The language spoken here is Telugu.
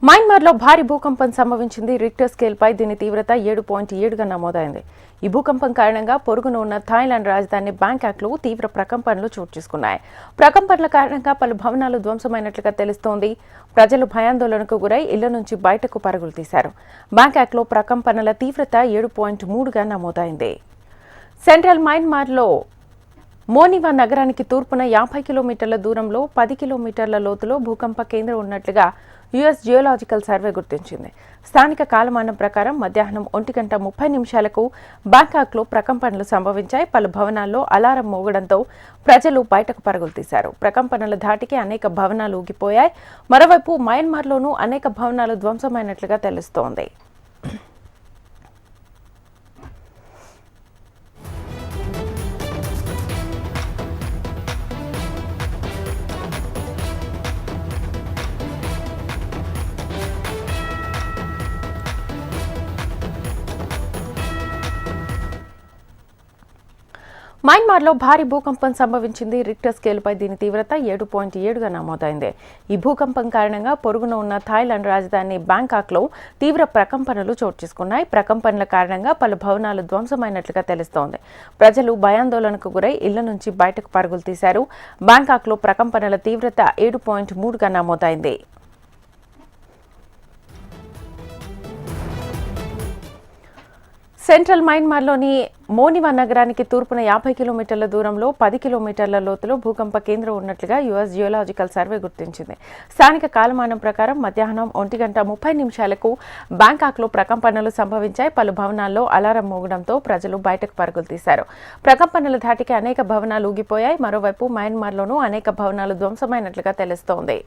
మయన్మార్లో భారీ భూకంపం సంభవించింది. రిక్టర్ స్కేల్పై దీని తీవ్రత 7.7గా నమోదైంది. ఈ భూకంపం కారణంగా పొరుగున ఉన్న థాయిలాండ్ రాజధాని బ్యాంకాక్లో తీవ్ర ప్రకంపనలు చోటు చేసుకున్నాయి. ప్రకంపనల కారణంగా పలు భవనాలు ధ్వంసమైనట్లుగా తెలుస్తోంది. ప్రజలు భయాందోళనకు గురై ఇళ్ల నుంచి బయటకు పరుగులు తీశారు. బ్యాంకాక్లో ప్రకంపనల తీవ్రత 7.3గా నమోదైంది. సెంట్రల్ మయన్మార్లో మోనివా నగరానికి తూర్పున 50 కిలోమీటర్ల దూరంలో 10 కిలోమీటర్ల లోతులో భూకంప కేంద్రం ఉన్నట్లుగా యుఎస్ జియోలాజికల్ సర్వే గుర్తించింది. స్థానిక కాలమానం ప్రకారం మధ్యాహ్నం 1:30 బ్యాంకాక్లో ప్రకంపనలు సంభవించాయి. పలు భవనాల్లో అలారం మోగడంతో ప్రజలు బయటకు పరుగులు తీశారు. ప్రకంపనల ధాటికి అనేక భవనాలు ఊగిపోయాయి. మరోవైపు మయన్మార్లోనూ అనేక భవనాలు ధ్వంసమైనట్లుగా తెలుస్తోంది. మయన్మార్లో భారీ భూకంపం సంభవించింది. రిక్టర్ స్కేల్పై దీని తీవ్రత 7.7గా నమోదైంది. ఈ భూకంపం కారణంగా పొరుగున ఉన్న థాయిలాండ్ రాజధాని బ్యాంకాక్లో తీవ్ర ప్రకంపనలు చోటు చేసుకున్నాయి. ప్రకంపనల కారణంగా పలు భవనాలు ధ్వంసమైనట్లుగా తెలుస్తోంది. ప్రజలు భయాందోళనకు గురై ఇళ్ల నుంచి బయటకు పరుగులు తీశారు. బ్యాంకాక్లో ప్రకంపనల తీవ్రత 7.3గా నమోదైంది. సెంట్రల్ మయన్మార్లోని మోనివా నగరానికి తూర్పున 50 కిలోమీటర్ల దూరంలో 10 కిలోమీటర్ల లోతులో భూకంప కేంద్రం ఉన్నట్లుగా యుఎస్ జియోలాజికల్ సర్వే గుర్తించింది. స్థానిక కాలమానం ప్రకారం మధ్యాహ్నం 1:30 బ్యాంకాక్లో ప్రకంపనలు సంభవించాయి. పలు భవనాల్లో అలారం మోగడంతో ప్రజలు బయటకు పరుగులు తీశారు. ప్రకంపనల ధాటికి అనేక భవనాలు ఊగిపోయాయి. మరోవైపు మయన్మార్లోనూ అనేక భవనాలు ధ్వంసమైనట్లుగా తెలుస్తోంది.